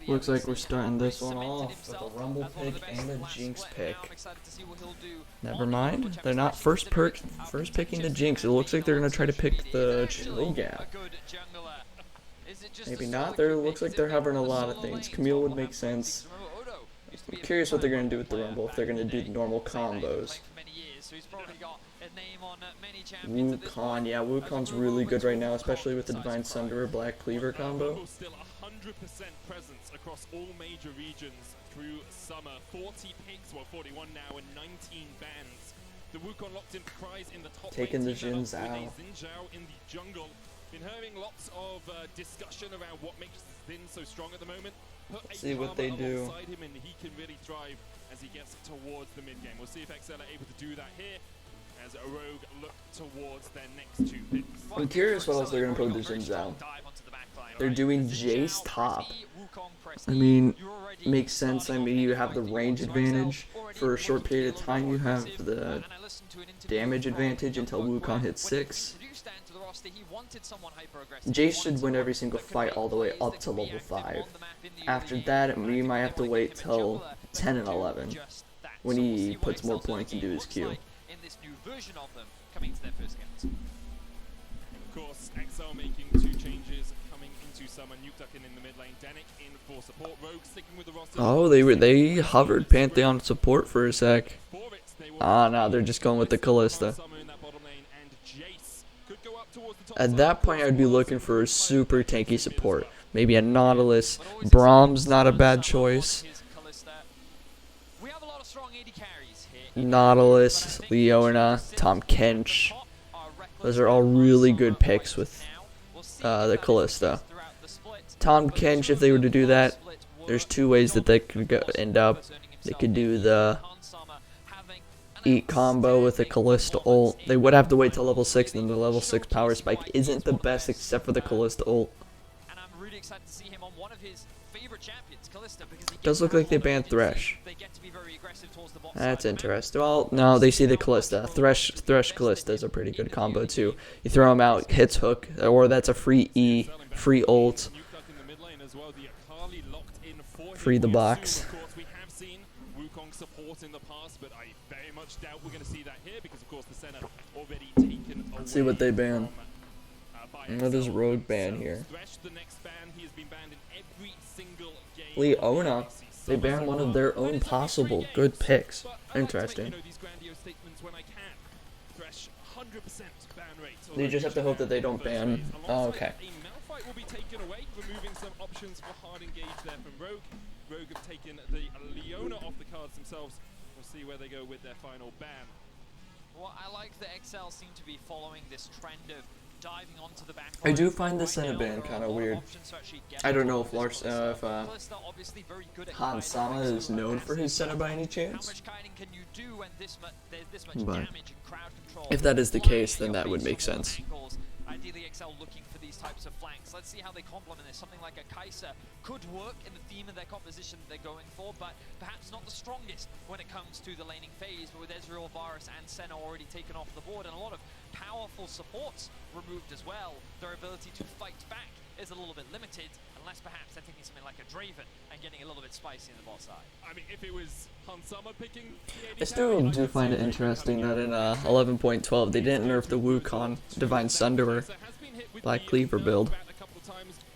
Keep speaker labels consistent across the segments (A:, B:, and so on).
A: Looks like we're starting this one off with a Rumble pick and a Jinx pick. Never mind. They're not first picking the Jinx. It looks like they're going to try to pick the Chill Gap. Maybe not. It looks like they're having a lot of things. Camille would make sense. I'm curious what they're going to do with the Rumble. If they're going to do the normal combos. Wukong, yeah, Wukong's really good right now, especially with the Divine Sunderer Black Cleaver combo.
B: Still 100% presence across all major regions through summer. 40 picks, well 41 now, and 19 bans. The Wukong locked in prize in the top.
A: Taking the Jin Zhao.
B: Xin Zhao in the jungle. Been having lots of discussion around what makes Xin so strong at the moment.
A: See what they do.
B: Him and he can really thrive as he gets towards the mid game. We'll see if XL are able to do that here. As a Rogue look towards their next 2 picks.
A: I'm curious what else they're going to put with the Xin Zhao. They're doing Jace top. I mean, makes sense. I mean, you have the range advantage. For a short period of time, you have the damage advantage until Wukong hits 6. Jace should win every single fight all the way up to level 5. After that, you might have to wait till 10 and 11 when he puts more points into his queue.
B: Version of them coming to their first games. Of course, XL making 2 changes coming into summer. Nuke in the mid lane, Danik in for support. Rogue sticking with the roster.
A: Oh, they hovered Pantheon support for a sec. Ah, no, they're just going with the Kalista. At that point, I'd be looking for a super tanky support. Maybe a Nautilus. Braum's not a bad choice. Nautilus, Leona, Tahm Kench. Those are all really good picks with the Kalista. Tahm Kench, if they were to do that, there's 2 ways that they could end up. They could do the Eat combo with a Kalista ult. They would have to wait till level 6, and then the level 6 power spike isn't the best except for the Kalista ult. Does look like they banned Thresh. That's interesting. Well, no, they see the Kalista. Thresh Kalista is a pretty good combo too. You throw him out, hits hook, or that's a free E, free ult, free the box. Let's see what they ban. What is Rogue ban here? Leona. They ban one of their own possible good picks. Interesting. You just have to hope that they don't ban. Oh, okay.
B: Rogue have taken the Leona off the cards themselves. We'll see where they go with their final ban.
C: Well, I like that XL seem to be following this trend of diving onto the back.
A: I do find the Senna ban kind of weird. I don't know if Hans Sama is known for his Senna by any chance. But if that is the case, then that would make sense.
C: Ideally, XL looking for these types of flanks. Let's see how they complement this. Something like a Kai'Sa could work in the theme of their composition that they're going for, but perhaps not the strongest when it comes to the laning phase. But with Ezreal, Varus, and Senna already taken off the board, and a lot of powerful supports removed as well, their ability to fight back is a little bit limited, unless perhaps they're taking something like a Draven and getting a little bit spicy in the bot side.
B: I mean, if it was Hans Sama picking...
A: I still do find it interesting that in 11.12 they didn't nerf the Wukong Divine Sunderer Black Cleaver build.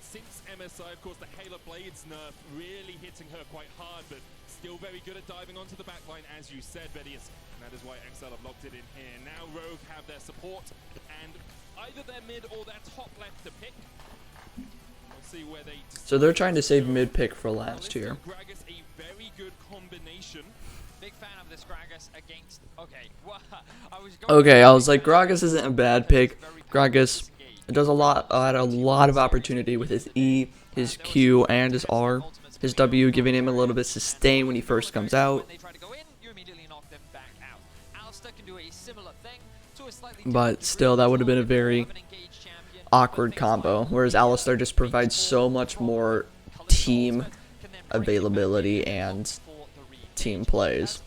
B: Since MSI, of course, the Halo Blades nerf really hitting her quite hard, but still very good at diving onto the backline, as you said, Vedius. And that is why XL have locked it in here. Now Rogue have their support, and either their mid or their top left to pick. We'll see where they...
A: So they're trying to save mid pick for last here.
B: Gragas, a very good combination.
C: Big fan of this Gragas against... Okay, well,
A: I was like, Gragas isn't a bad pick. Gragas does had a lot of opportunity with his E, his Q, and his R. His W giving him a little bit of sustain when he first comes out. But still, that would have been a very awkward combo, whereas Alistar just provides so much more team availability and team plays.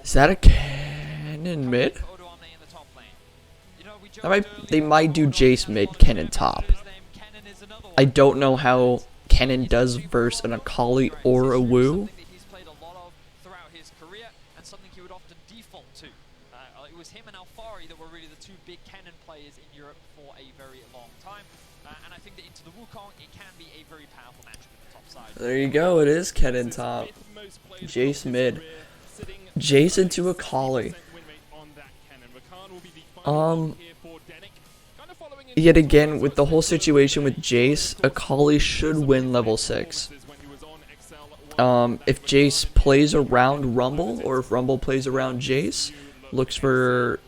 A: Is that a cannon mid? They might do Jace mid, cannon top. I don't know how Kennen does versus an Akali or a Wu.
C: Something that he's played a lot of throughout his career and something he would often default to. It was him and Alfari that were really the two big Kennen players in Europe for a very long time. And I think that into the Wukong, it can be a very powerful matchup in the top side.
A: There you go, it is Kennen top. Jace mid. Jace into Akali. Yet again, with the whole situation with Jace, Akali should win level 6. If Jace plays around Rumble, or if Rumble plays around Jace, looks for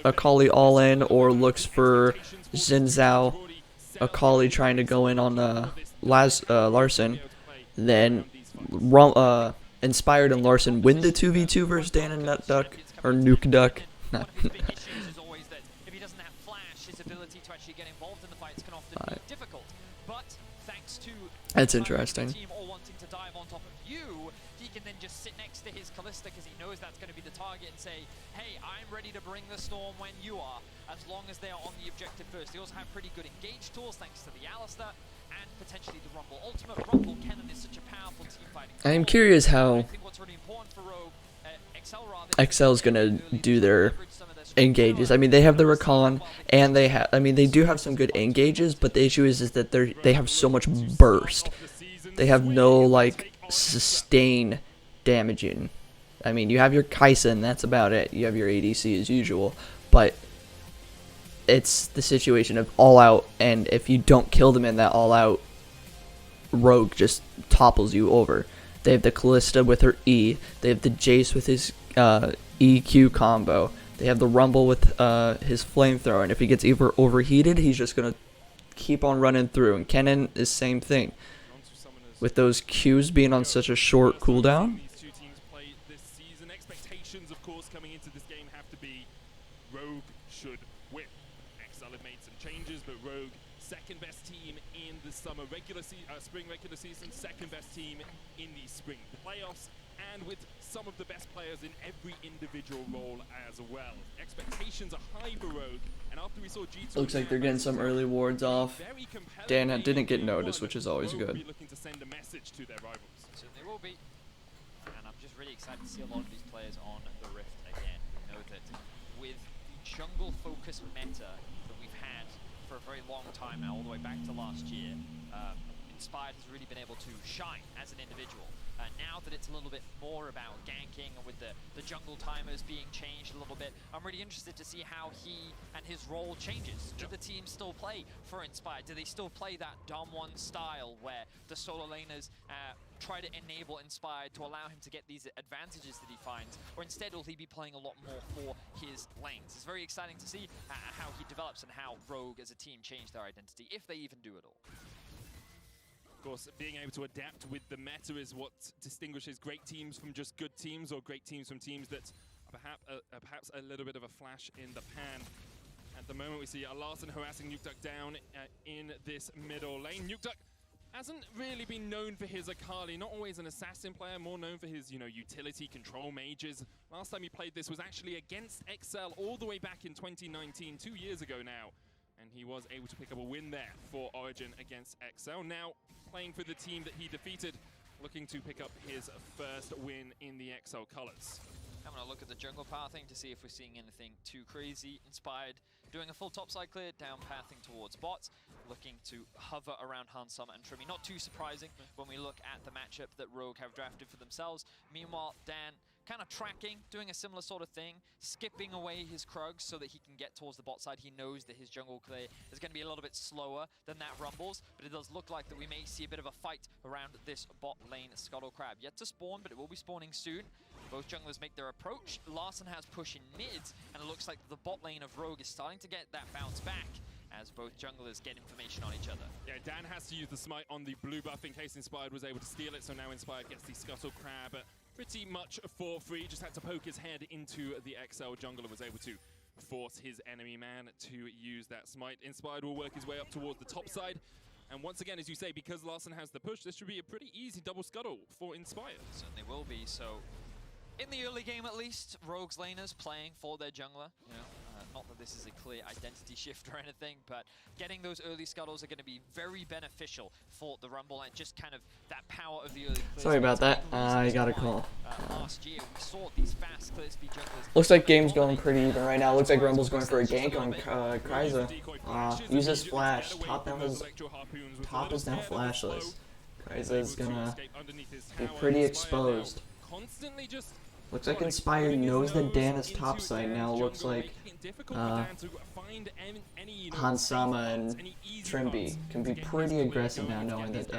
A: Akali all in, or looks for Xin Zhao, Akali trying to go in on Larson, then Inspired and Larson win the 2v2 versus Dan and Nut Duck, or Nuke Duck.
C: One of the big issues is always that if he doesn't have flash, his ability to actually get involved in the fights can often be difficult. But thanks to
A: That's interesting.
C: the team all wanting to dive on top of you, he can then just sit next to his Kalista because he knows that's going to be the target and say, hey, I'm ready to bring the storm when you are, as long as they are on the objective first. They also have pretty good engage tools thanks to the Alistar and potentially the Rumble Ultimate. Rumble Kennen is such a powerful team fighting.
A: I am curious how
C: I think what's really important for Rogue,
A: XL's gonna do their engages. I mean, they have the Rakan, and they do have some good engages, but the issue is that they have so much burst. They have no like sustain damaging. I mean, you have your Kai'Sa, and that's about it. You have your ADC as usual, but it's the situation of all out, and if you don't kill them in that all out, Rogue just topples you over. They have the Kalista with her E. They have the Jace with his EQ combo. They have the Rumble with his flamethrower, and if he gets overheated, he's just gonna keep on running through. And Kennen is same thing. With those Qs being on such a short cooldown.
B: These two teams play this season. Expectations, of course, coming into this game have to be Rogue should win. XL have made some changes, but Rogue, second best team in the spring regular season, second best team in the spring playoffs, and with some of the best players in every individual role as well. Expectations are high for Rogue, and after we saw G2,
A: Looks like they're getting some early wards off. Dan didn't get noticed, which is always good.
B: Be looking to send a message to their rivals.
C: Certainly will be. And I'm just really excited to see a lot of these players on the Rift again. We know that with the jungle-focused meta that we've had for a very long time now, all the way back to last year, Inspired has really been able to shine as an individual. Now that it's a little bit more about ganking and with the jungle timers being changed a little bit, I'm really interested to see how he and his role changes. Do the team still play for Inspired? Do they still play that Dom 1 style where the solo laners try to enable Inspired to allow him to get these advantages that he finds? Or instead will he be playing a lot more for his lanes? It's very exciting to see how he develops and how Rogue as a team change their identity, if they even do at all.
B: Of course, being able to adapt with the meta is what distinguishes great teams from just good teams, or great teams from teams that are perhaps a little bit of a flash in the pan. At the moment, we see Larson harassing Nukeduck down in this middle lane. Nukeduck hasn't really been known for his Akali, not always an assassin player, more known for his, utility control mages. Last time he played this was actually against XL all the way back in 2019, 2 years ago now. And he was able to pick up a win there for Origin against XL. Now playing for the team that he defeated, looking to pick up his first win in the XL colors.
C: I'm going to look at the jungle pathing to see if we're seeing anything too crazy. Inspired doing a full topside clear, down pathing towards bots, looking to hover around Hansama and Trimi. Not too surprising when we look at the matchup that Rogue have drafted for themselves. Meanwhile, Dan kind of tracking, doing a similar sort of thing, skipping away his Krugs so that he can get towards the bot side. He knows that his jungle clear is going to be a little bit slower than that Rumbles, but it does look like that we may see a bit of a fight around this bot lane Scuttle Crab. Yet to spawn, but it will be spawning soon. Both junglers make their approach. Larson has push in mids, and it looks like the bot lane of Rogue is starting to get that bounce back as both junglers get information on each other.
B: Yeah, Dan has to use the smite on the blue buff in case Inspired was able to steal it, so now Inspired gets the Scuttle Crab pretty much for free. Just had to poke his head into the XL jungle and was able to force his enemy man to use that smite. Inspired will work his way up towards the top side. And once again, as you say, because Larson has the push, this should be a pretty easy double scuttle for Inspired.
C: Certainly will be. So in the early game at least, Rogue's laners playing for their jungler. Not that this is a clear identity shift or anything, but getting those early scuttles are going to be very beneficial for the Rumble and just kind of that power of the early clears.
A: Sorry about that.
C: It's one
A: I
C: of the
A: got a
C: reasons
A: call.
C: why, last year we saw these fast clear speed junglers.
A: Looks like game's going pretty even right now. Looks like Rumble's going for a gank on Kryza. Uses flash. Top is now flashless. Kryza is gonna be pretty exposed. Looks like Inspired knows that Dan is topside now. Looks like Hansama and Trimby can be pretty aggressive now knowing that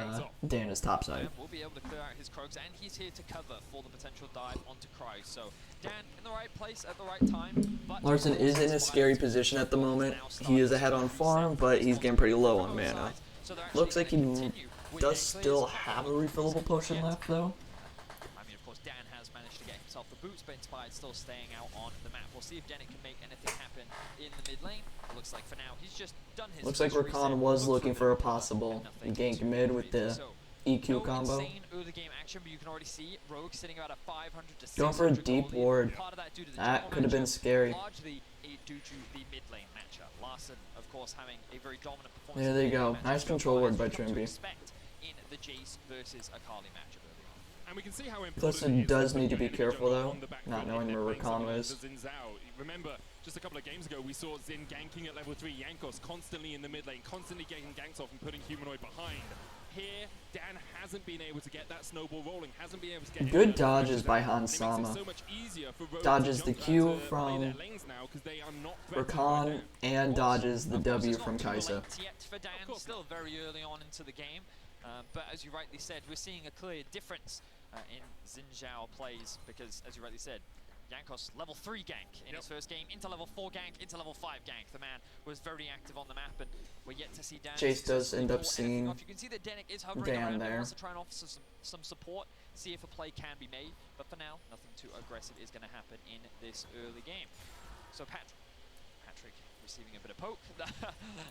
A: Dan is topside.
C: Will be able to clear out his Krogs, and he's here to cover for the potential dive onto Cry. So Dan in the right place at the right time. But
A: Larson is in a scary position at the moment. He is ahead on farm, but he's getting pretty low on mana. Looks like he does still have a refillable potion left though.
C: I mean, of course, Dan has managed to get himself the boots, but Inspired still staying out on the map. We'll see if Denick can make anything happen in the mid lane. Looks like for now, he's just done his
A: Looks like
C: first
A: Rakan
C: reset.
A: was looking for a possible gank mid with the
C: So,
A: EQ
C: no
A: combo.
C: insane early game action, but you can already see Rogue sitting about a 500 to 600
A: Going for a
C: gold
A: deep
C: lead.
A: ward.
C: Part of that due to the
A: That
C: jungle
A: could have been
C: matchup,
A: scary.
C: largely due to the mid lane matchup. Larson, of course, having a very dominant performance.
A: There
C: in
A: they
C: the
A: go.
C: matchup.
A: Nice
C: So
A: control ward by
C: what to
A: Trimby.
C: expect in the Jace versus Akali matchup early on.
B: And we can see how
A: Kalista
B: important it is
A: does
B: that
A: need to be
B: the
A: careful,
B: jungle
A: though,
B: on the back
A: not
B: foot
A: knowing
B: in
A: where
B: lane
A: Rakan
B: zone
A: is.
B: for Xin Zhao. Remember, just a couple of games ago, we saw Xin ganking at level 3, Jankos constantly in the mid lane, constantly getting ganks off and putting Humanoid behind. Here, Dan hasn't been able to get that snowball rolling, hasn't been able to get
A: Good
B: any
A: dodges by
B: and it makes it
A: Hansama.
B: so much easier for Rogue
A: Dodges
B: to
A: the
B: jump out
A: Q
B: to play
A: from
B: their lanes now 'cause they are not threatened by
A: Rakan
B: Dan.
A: and dodges the
C: Of course,
A: W
C: it's
A: from
C: not too
A: Kaisa.
C: late yet for Dan,
B: course
C: still very early on into the game. But as you rightly said, we're seeing a clear difference in Xin Zhao plays because, as you rightly said, Jankos level 3 gank in his first game, into level 4 gank, into level 5 gank. The man was very active on the map, and we're yet to see Dan.
A: Chase does end up
C: pull anything
A: seeing
C: off. You can see that Denick is hovering
A: Dan
C: around
A: there.
C: and wants to try and offer some support, see if a play can be made. But for now, nothing too aggressive is going to happen in this early game. So Patrick receiving a bit of poke.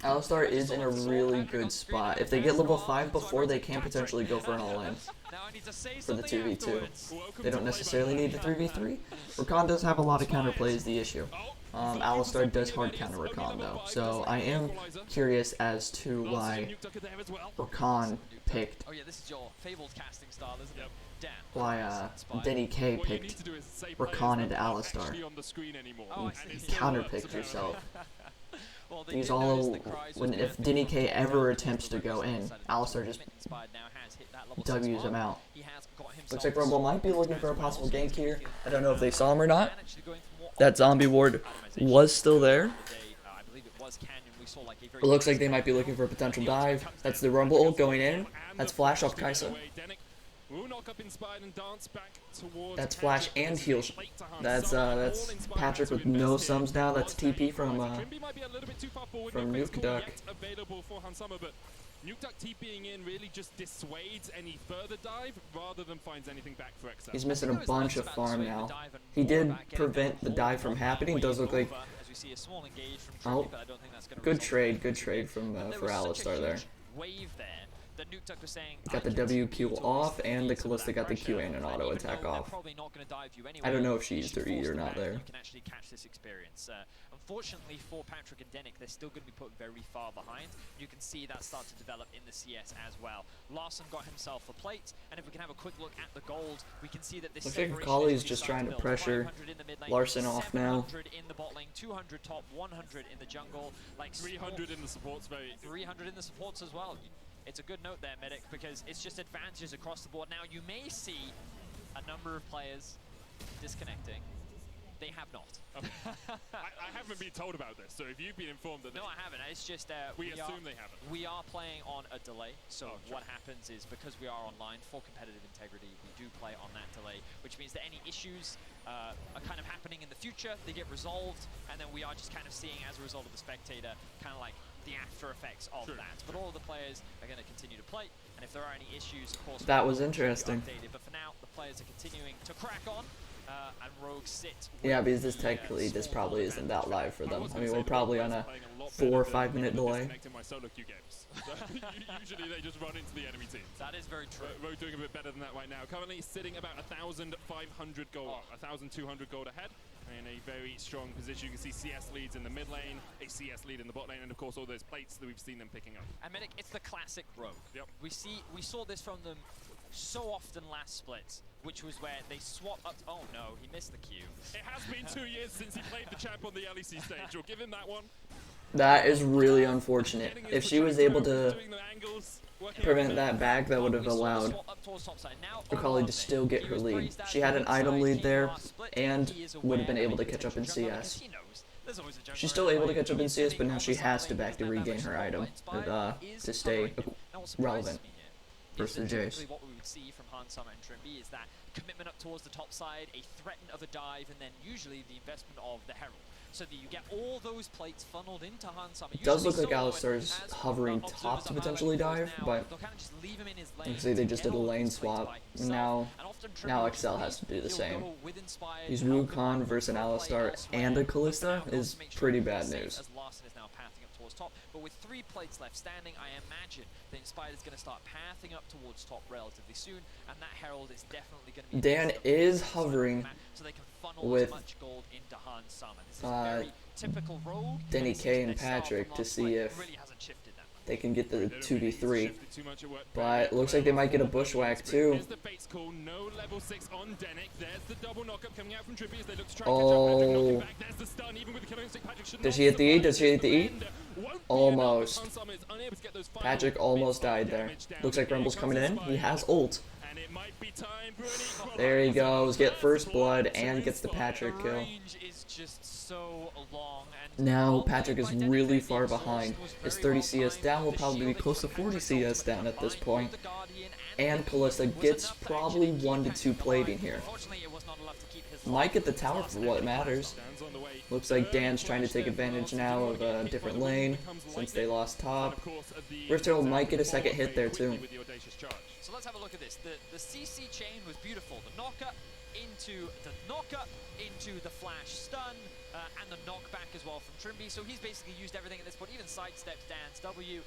A: Alistar is in a really good spot. If they get level 5 before, they can potentially go for an all-in
C: Now I need to say
A: for the
C: something
A: 2v2.
C: afterwards.
A: They don't necessarily need the 3v3. Rakan does have a lot of counterplay is the issue. Alistar does hard counter Rakan though, so I am curious as to why Rakan picked,
C: Oh yeah, this is your fabled casting style, isn't it? Dan.
A: why Denny K picked Rakan into Alistar.
C: Oh, I see.
A: Counterpicked yourself.
C: Well, they
A: These
C: did notice
A: all,
C: the cries
A: when
C: was
A: if
C: good.
A: Denny K ever attempts to go in, Alistar just
C: Inspired now has hit that level 6
A: W's
C: mark.
A: him out.
C: He has got himself
A: Looks like
C: a
A: Rumble
C: sword.
A: might be looking for a possible gank here. I don't know if they saw him or not.
C: Dan actually going for more
A: That zombie ward was still there.
C: I believe it was Canyon. We saw like a very
A: It looks like they might be looking for a potential dive. That's the Rumble ult going in. That's flash off Kaisa. That's flash and heal. That's Patrick with no sums now. That's TP from Nuke Duck.
B: Nuke Duck TPing in really just dissuades any further dive rather than finds anything back for XL.
A: He's missing a bunch of farm now. He did prevent the dive from happening. Does look like oh, good trade from for Alistar there.
C: Wave there. The Nuke Duck was saying,
A: Got the WQ off and the Kalista got the Q and an auto attack off. I don't know if she used her E or not there.
C: You can actually catch this experience. Unfortunately for Patrick and Denick, they're still going to be put very far behind. You can see that start to develop in the CS as well. Larson got himself a plate, and if we can have a quick look at the gold, we can see that this
A: Looks like
C: separation
A: Akali
C: is
A: is just
C: starting
A: trying to
C: build.
A: pressure
C: 500 in the mid lane,
A: Larson off now.
C: 700 in the bot lane, 200 top, 100 in the jungle, like
B: 300 in the supports,
C: 300 in the supports as well. It's a good note there, Medic, because it's just advantages across the board. Now, you may see a number of players disconnecting. They have not.
B: I haven't been told about this, so if you've been informed that
C: No, I haven't. It's just
B: we assume they haven't.
C: We are playing on a delay, so
B: sure.
C: what happens is because we are online for competitive integrity, we do play on that delay, which means that any issues are kind of happening in the future, they get resolved, and then we are just kind of seeing as a result of the spectator, kind of like the after effects of that. But all of the players are going to continue to play, and if there are any issues, of course,
A: That was
C: we'll keep you
A: interesting.
C: updated. But for now, the players are continuing to crack on, and Rogue sit.
A: Yeah,
C: with
A: because this
C: the,
A: technically this
C: small
A: probably
C: gold
A: isn't that
C: advantage.
A: live for them. I
B: gonna
A: mean,
B: say
A: we're
B: the
A: probably
B: Rogue
A: on a
B: playing lot
A: 4 or
B: better
A: 5
B: than
A: minute delay.
B: disconnecting my solo queue games. Usually they just run into the enemy team.
C: That is very true.
B: Rogue doing a bit better than that right now. Currently sitting about 1,500 gold, 1,200 gold ahead. in a very strong position. You can see CS leads in the mid lane, a CS lead in the bot lane, and of course all those plates that we've seen them picking up.
C: And Medic, it's the classic Rogue.
B: Yep.
C: We saw this from them so often last splits, which was where they swap up. Oh no, he missed the Q.
B: It has been 2 years since he played the champ on the LEC stage. We'll give him that one.
A: That is really unfortunate. If she was able to
B: Doing the angles, working
A: prevent that back, that would have allowed Akali to still get her lead. She had an item lead there and would have been able to catch up in CS. She's still able to catch up in CS, but now she has to back to regain her item to stay relevant versus Jace.
C: What we would see from Hansama and Trimby is that commitment up towards the top side, a threat of a dive, and then usually the investment of the Herald. So that you get all those plates funneled into Hansama.
A: It does look like Alistar's hovering top to potentially dive, but you can see they just did a lane swap. And now XL has to do the same. These Wukong versus an Alistar and a Kalista is pretty bad news.
C: Top, but with 3 plates left standing, I imagine that Inspired is going to start pathing up towards top relatively soon, and that Herald is definitely going to be.
A: Dan is hovering
C: so they can funnel
A: with
C: as much gold into Hansama. This is very typical Rogue.
A: Denny K and Patrick to see if
C: really hasn't shifted that much.
A: they can get the 2v3. But it looks like they might get a bushwhack too.
B: No level 6 on Denick. There's the double knockup coming out from Trippy as they look to try
A: Oh.
B: back. There's the stun, even with the killing stick. Patrick should
A: Does
B: not
A: she hit the E?
B: survive.
A: Does she hit the E? Almost.
B: Hansama is unable to get those final
A: Patrick almost
B: bits of
A: died there.
B: damage down.
A: Looks like Rumble's coming in. He has ult.
B: And it might be time, Bruni.
A: There he goes. Get first blood and gets the Patrick kill.
C: Range is just so long, and
A: Now Patrick is really far behind. His 30 CS down will probably be close to 40 CS down at this point. And Kalista gets probably 1 to 2 plating here. Might get the tower for what matters. Looks like Dan's trying to take advantage now of a different lane since they lost top. Rift Herald might get a second hit there too.
C: So let's have a look at this. The CC chain was beautiful. The knockup into the flash stun, and the knockback as well from Trimby. So he's basically used everything at this point, even sidesteps Dan's W,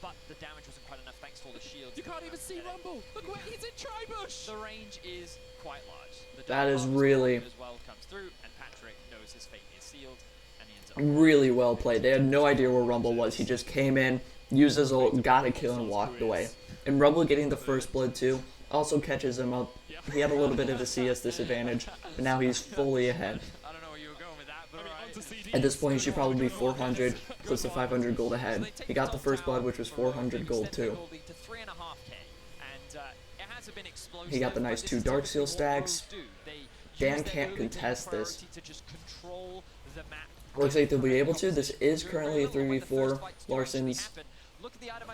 C: but the damage wasn't quite enough thanks to all the shields.
B: You can't even see Rumble. Look where he's in Tribush.
C: The range is quite large. The
A: That is
C: double
A: really-
C: as well comes through, and Patrick knows his fate is sealed, and he ends up.
A: Really well played. They had no idea where Rumble was. He just came in, used his ult, got a kill, and walked away. And Rumble getting the first blood too also catches him up. He had a little bit of a CS disadvantage, but now he's fully ahead.
C: I don't know where you were going with that, but alright.
A: At this point, he should probably be 400, close to 500 gold ahead. He got the first blood, which was 400 gold too. He got the nice 2 Darksteel stacks. Dan can't contest this. Looks like they'll be able to. This is currently a 3v4. Larson's...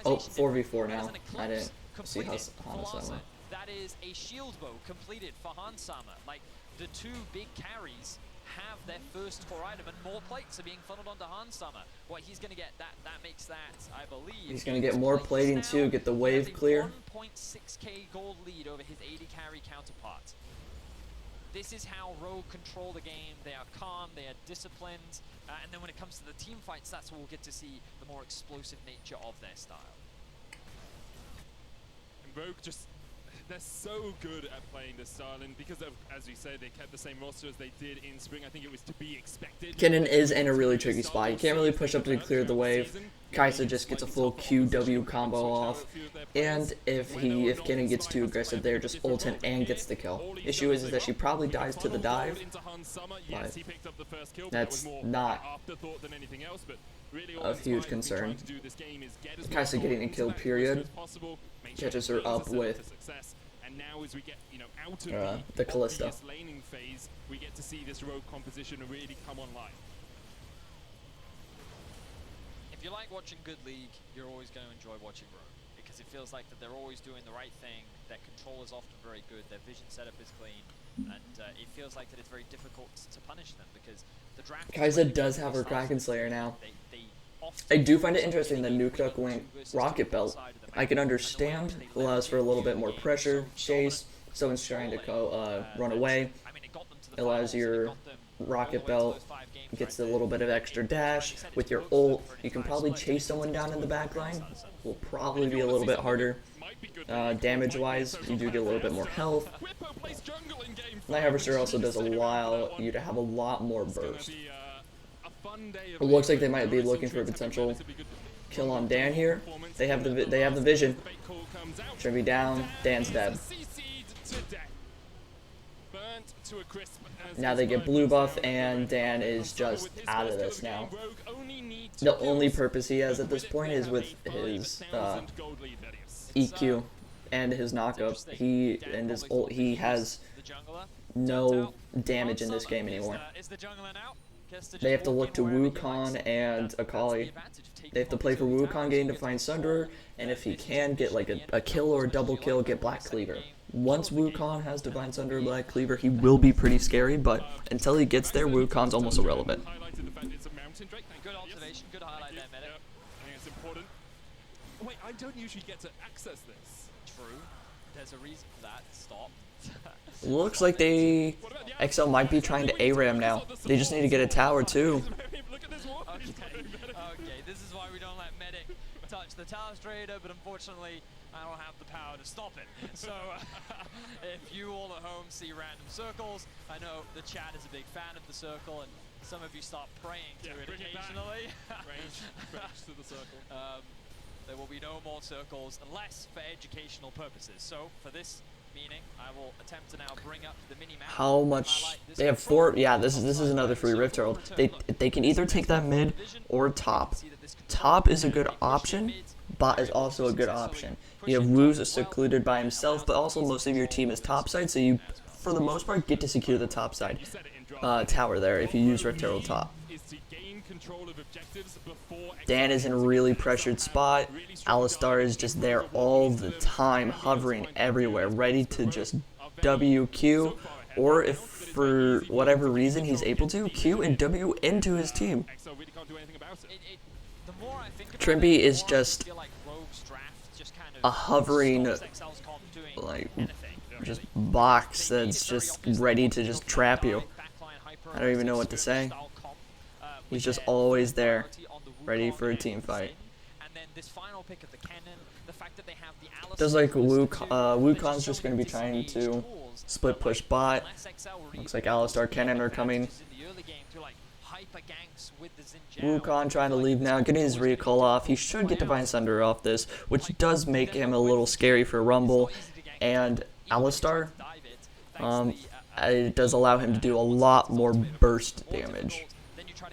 A: Oh, 4v4 now. I didn't see Hansama.
C: That is a shield bow completed for Hansama. Like, the 2 big carries have their first 4 item, and more plates are being funneled onto Hansama. What he's going to get, that makes that, I believe...
A: He's going to get more plating too, get the wave clear.
C: 1.6k gold lead over his 80 carry counterpart. This is how Rogue control the game. They are calm, they are disciplined, and then when it comes to the team fights, that's where we'll get to see the more explosive nature of their style.
B: And Rogue just... They're so good at playing this style, and because of, as you say, they kept the same roster as they did in spring, I think it was to be expected.
A: Kennen is in a really tricky spot. He can't really push up to clear the wave. Kai'Sa just gets a full QW combo off, and if Kennen gets too aggressive there, just ult in and gets the kill. Issue is that she probably dies to the dive, but that's not of huge concern. Kai'Sa getting a kill, period, catches her up with
B: and now as we get, out of
A: the Kalista.
B: obvious laning phase, we get to see this Rogue composition really come online.
C: If you like watching good League, you're always going to enjoy watching Rogue, because it feels like that they're always doing the right thing, their control is often very good, their vision setup is clean, and it feels like that it's very difficult to punish them, because the draft...
A: Kai'Sa does have her Kraken Slayer now. I do find it interesting that Nukeduck went Rocket Belt. I can understand, allows for a little bit more pressure, chase, someone's trying to run away, allows your Rocket Belt, gets a little bit of extra dash. With your ult, you can probably chase someone down in the back line. Will probably be a little bit harder.
B: be good.
A: damage-wise. You do get a little bit more health.
B: Whippo plays jungle in game
A: Night
B: 5.
A: Harvester also does
B: Second round for that
A: allow
B: one.
A: you to have a lot more
B: It's gonna
A: burst.
B: be, a fun day of
A: It looks like they
B: League
A: might be
B: Legends.
A: looking for a
B: Having
A: potential
B: relatively good
A: kill on Dan here.
B: performance.
A: They have the vision.
B: Fake call comes out.
A: Should be down. Dan's dead.
B: CC'd to death. Burnt to a crisp as
A: Now
B: his
A: they get
B: life
A: blue
B: is
A: buff,
B: now
A: and Dan is
B: So
A: just
B: with his
A: out of
B: first kill
A: this
B: the
A: now.
B: game, Rogue only need
A: The
B: 2
A: only
B: kills.
A: purpose he has at this
B: With it,
A: point
B: they
A: is
B: have
A: with
B: a
A: his
B: 5,000 gold lead, that is.
A: EQ and his knockup. He and his ult. He has no damage in this game anymore. They have to look to Wukong and Akali. They have to play for Wukong getting Divine Sunderer, and if he can get like a kill or a double kill, get Black Cleaver. Once Wukong has Divine Sunderer, Black Cleaver, he will be pretty scary, but until he gets there, Wukong's almost irrelevant.
B: Highlighted the fact it's a mountain Drake. Thank
C: Good
B: you.
C: observation, good highlight there, Medic.
B: Yep. I think it's important. Wait, I don't usually get to access this.
C: True. There's a reason for that. Stop.
A: Looks like they XL might be trying to ARAM now. They just need to get a tower too.
B: Look at this one.
C: Okay, this is why we don't let Medic touch the Tower Trader, but unfortunately, I don't have the power to stop it. So, if you all at home see random circles, I know the chat is a big fan of the circle, and some of you start praying to
B: Yeah,
C: it
B: bring it back.
C: occasionally.
B: Range to the circle.
C: There will be no more circles unless for educational purposes. So, for this meaning, I will attempt to now bring up the mini map.
A: How much they have 4? Yeah, this is another free Rift Herald. They can either take that mid or top. Top is a good option. Bot is also a good option. You have Wu's secluded by himself, but also most of your team is top side, so you, for the most part, get to secure the top side tower there if you use Rift Herald top.
B: Is to gain control of objectives before
A: Dan is in a really pressured spot. Alistar is just there all the time, hovering everywhere, ready to just WQ, or if for whatever reason he's able to, Q and W into his team.
B: XL really can't do anything about it.
C: The more I think about
A: Trimby
C: it, the
A: is
C: more I
A: just
C: feel like Rogue's draft just kind of
A: a hovering,
C: stops XL's comp doing
A: like,
C: anything.
A: just box that's just ready to just trap you. I don't even know what to say. He's just always there, ready for a team fight.
C: And then this final pick of the cannon, the fact that they have the Alice
A: Does like Wukong's just going to be trying to split push bot. Looks like Alistar Cannon are coming. Wukong trying to leave now, getting his recall off. He should get Divine Sunder off this, which does make him a little scary for Rumble. And Alistar, it does allow him to do a lot more burst damage,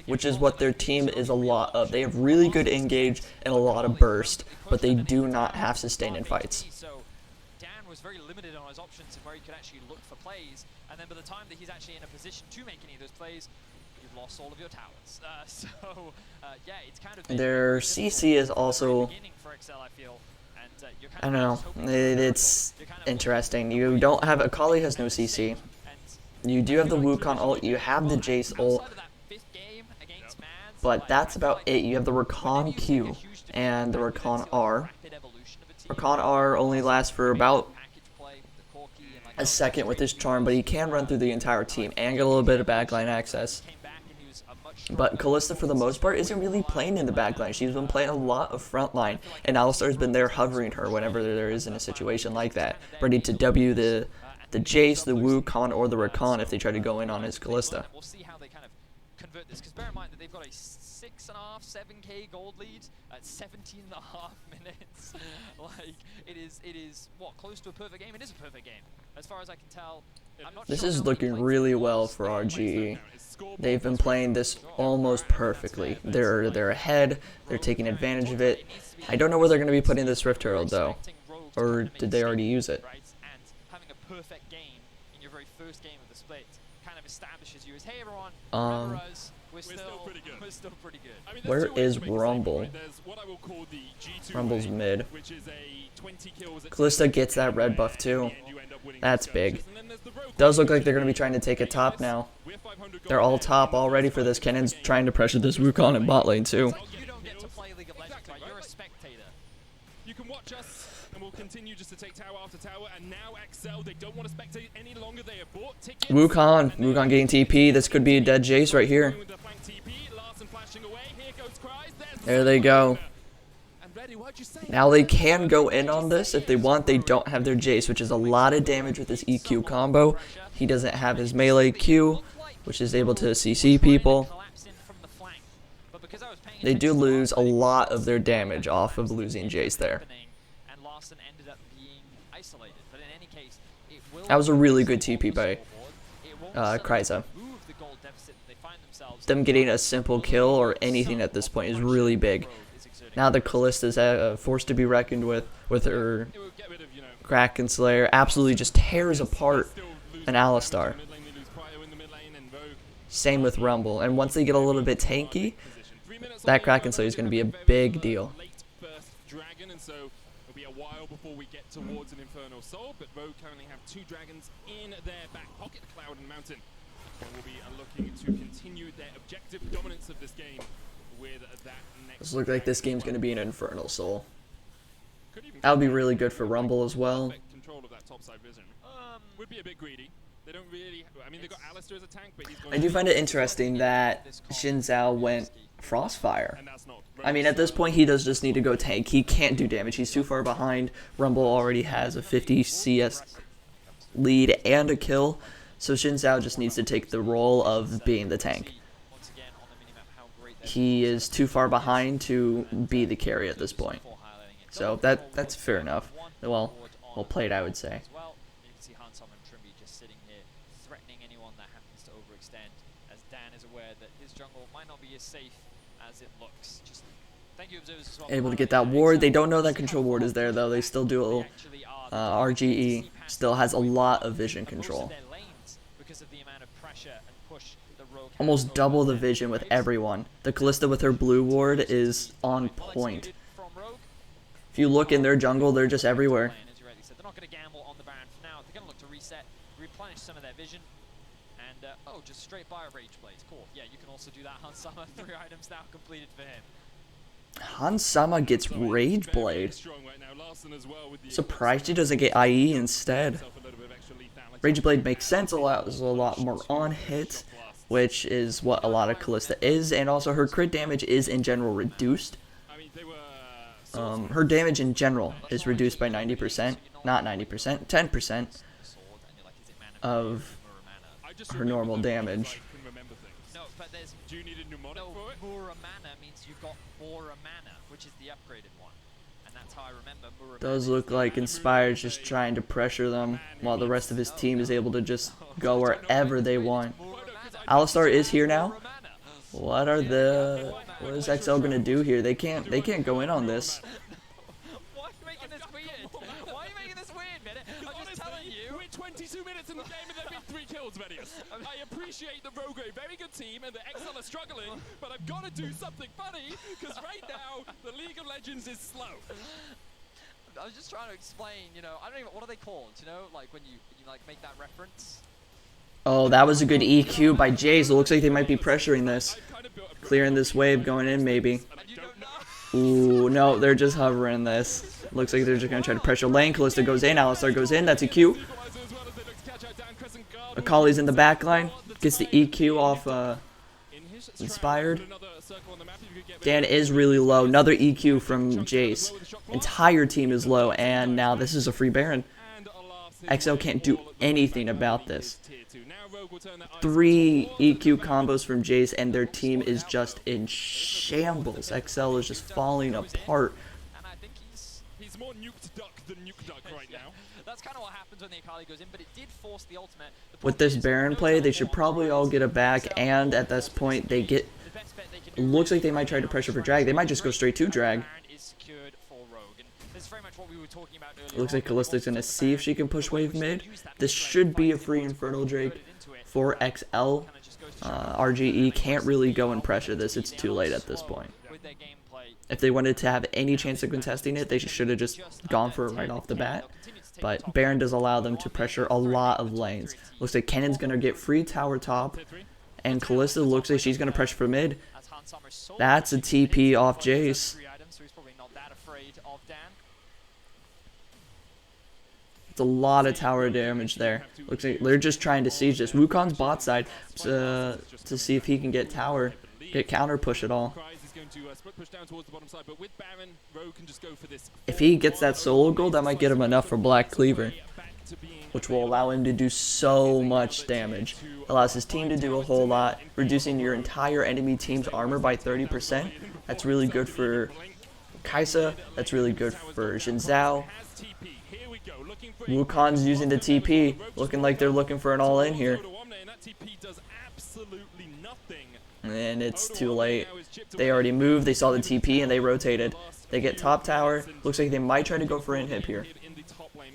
A: which is what their team is a lot of. They have really good engage and a lot of burst, but they do not have sustain in fights.
C: So Dan was very limited on his options and where he could actually look for plays, and then by the time that he's actually in a position to make any of those plays, you've lost all of your towers. Yeah, it's kind of
A: Their CC is also,
C: for XL, I feel. And, you're
A: I
C: kind
A: don't
C: of
A: know, it's interesting. You don't have, Akali has no CC. You do have the Wukong ult, you have the Jace ult, but that's about it. You have the Rakan Q and the Rakan R. Rakan R only lasts for about a second with his charm, but he can run through the entire team and get a little bit of backline access. But Kalista, for the most part, isn't really playing in the backline. She's been playing a lot of frontline, and Alistar's been there hovering her whenever there is in a situation like that, ready to W the Jace, the Wukong, or the Rakan if they try to go in on his Kalista.
C: We'll see how they kind of convert this, because bear in mind that they've got a 6.5, 7k gold lead at 17.5 minutes. Like, it is what, close to a perfect game? It is a perfect game, as far as I can tell. I'm not
A: This
C: sure
A: is
C: how many
A: looking
C: points
A: really
C: they
A: well
C: lost.
A: for RGE. They've been playing this almost perfectly. They're ahead. They're taking advantage of it. I don't know where they're going to be putting this Rift Herald though, or did they already use it?
C: And having a perfect game in your very first game of the split kind of establishes you as, hey everyone, remember us, we're still pretty good. We're still pretty good.
B: I mean,
A: Where
B: there's two ways
A: is
B: to make this
A: Rumble?
B: happen, right? There's what I will call the G2
A: Rumble's
B: way,
A: mid.
B: which is a 20 kills at
A: Kalista gets that red buff too.
B: and you end up winning
A: That's
B: these
A: big.
B: skirmishes. And then there's the Rogue
A: Does look
B: way,
A: like they're going to be trying to take a top now.
B: we're 500
A: They're all top all ready for this. Cannon's trying to pressure this Wukong in bot lane too.
C: You don't get to play League of Legends, right? You're a spectator.
B: You can watch us, and we'll continue just to take tower after tower. And now XL, they don't want to spectate any longer. They have bought tickets.
A: Wukong getting TP. This could be a dead Jace right here.
B: With the flank TP, Larson flashing away. Here goes Cries. There's the
A: There they go.
B: And Reddy, why'd you say
A: Now they can go in on this if they want. They don't have their Jace, which is a lot of damage with his EQ combo. He doesn't have his melee Q, which is able to CC people. They do lose a lot of their damage off of losing Jace there. That was a really good TP by Kryza. Them getting a simple kill or anything at this point is really big. Now the Kalista's forced to be reckoned with her Kraken Slayer. Absolutely just tears apart an Alistar. Same with Rumble. And once they get a little bit tanky, that Kraken Slayer is going to be a big deal.
B: It'll be a while before we get towards an Infernal Soul, but Rogue currently have 2 dragons in their back pocket, Cloud and Mountain. And will be looking to continue their objective dominance of this game with that next.
A: This looks like this game's going to be an Infernal Soul. That would be really good for Rumble as well.
B: Control of that topside vision would be a bit greedy. They don't really. I mean, they got Alistar as a tank, but he's going
A: I do find it interesting that Xin Zhao went Frostfire. I mean, at this point, he does just need to go tank. He can't do damage. He's too far behind. Rumble already has a 50 CS lead and a kill. So Xin Zhao just needs to take the role of being the tank. He is too far behind to be the carry at this point. So that's fair enough. Well played, I would say. Able to get that ward. They don't know that control ward is there though. They still do. RGE still has a lot of vision control. Almost double the vision with everyone. The Kalista with her blue ward is on point. If you look in their jungle, they're just everywhere.
C: They're not going to gamble on the Baron for now. They're going to look to reset, replenish some of their vision, and just straight by a Rage Blaze. Cool. Yeah, you can also do that. Hans Sama, 3 items now completed for him.
A: Hans Sama gets Rage Blade. Surprised he doesn't get IE instead. Rage Blade makes sense, allows a lot more on hit, which is what a lot of Kalista is, and also her crit damage is in general reduced. Her damage in general is reduced by 90%, not 90%, 10% of her normal damage.
C: No, but there's Mura Mana means you've got Mura Mana, which is the upgraded one. And that's how I remember Mura Mana.
A: Does look like Inspired's just trying to pressure them while the rest of his team is able to just go wherever they want. Alistar is here now. What is XL gonna do here? They can't go in on this.
C: Why are you making this weird? Why are you making this weird, man? I'm just telling you.
B: We're 22 minutes in the game and there have been 3 kills, Vedius. I appreciate the Rogue are a very good team and the XL are struggling, but I've got to do something funny because right now the League of Legends is slow.
C: I was just trying to explain, I don't even, what are they called? Like when you like make that reference.
A: Oh, that was a good EQ by Jace. It looks like they might be pressuring this. Clearing this wave, going in maybe. Ooh, no, they're just hovering this. Looks like they're just going to try to pressure lane. Kalista goes in, Alistar goes in, that's a Q. Akali's in the back line. Gets the EQ off Inspired. Dan is really low. Another EQ from Jace. Entire team is low, and now this is a free Baron. XL can't do anything about this. 3 EQ combos from Jace, and their team is just in shambles. XL is just falling apart.
B: And I think he's more nuked duck than nuke duck right now.
C: That's kind of what happens when the Akali goes in, but it did force the ultimate.
A: With this Baron play, they should probably all get it back, and at this point, they get... Looks like they might try to pressure for drag. They might just go straight to drag. Looks like Kalista's going to see if she can push wave mid. This should be a free Infernal Drake for XL. RGE can't really go and pressure this. It's too late at this point. If they wanted to have any chance of contesting it, they should have just gone for it right off the bat. But Baron does allow them to pressure a lot of lanes. Looks like Kennen's going to get free tower top. And Kalista looks like she's going to pressure for mid. That's a TP off Jace. It's a lot of tower damage there. Looks like they're just trying to siege this. Wukong's bot side to see if he can get tower, get counter push at all.
B: going to split push down towards the bottom side, but with Baron, Rogue can just go for this.
A: If he gets that solo goal, that might get him enough for Black Cleaver, which will allow him to do so much damage. Allows his team to do a whole lot, reducing your entire enemy team's armor by 30%. That's really good for Kai'Sa, that's really good for Xin Zhao. Wukong's using the TP, looking like they're looking for an all-in here. And it's too late. They already moved, they saw the TP, and they rotated. They get top tower. Looks like they might try to go for inhib here.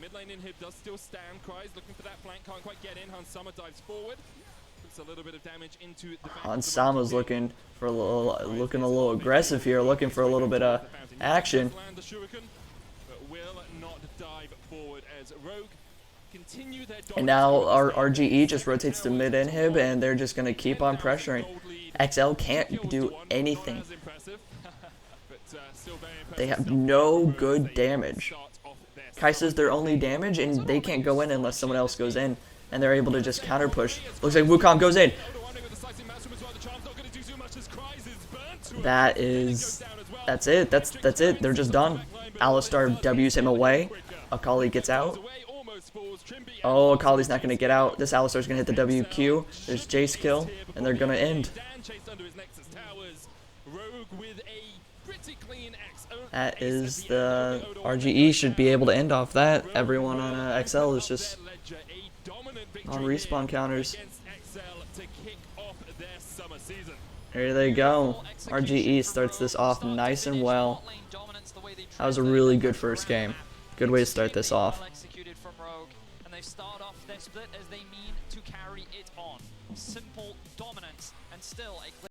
B: Mid lane inhib does still stand. Cries looking for that flank, can't quite get in. Hans Sama dives forward. Puts a little bit of damage into the
A: Hans Sama's looking for a little aggressive here, looking for a little bit of action.
B: But will not dive forward as Rogue continue their
A: And now our RGE just rotates to mid inhib, and they're just gonna keep on pressuring. XL can't do anything. They have no good damage. Kai'Sa's their only damage, and they can't go in unless someone else goes in, and they're able to just counter push. Looks like Wukong goes in. That's it. That's it. They're just done. Alistar W's him away. Akali gets out. Oh, Akali's not gonna get out. This Alistar's gonna hit the WQ. There's Jace kill, and they're gonna end. That is the RGE should be able to end off that. Everyone on XL is just on respawn counters. There they go. RGE starts this off nice and well. That was a really good first game. Good way to start this off.
C: And they start off their split as they mean to carry it on. Simple dominance and still a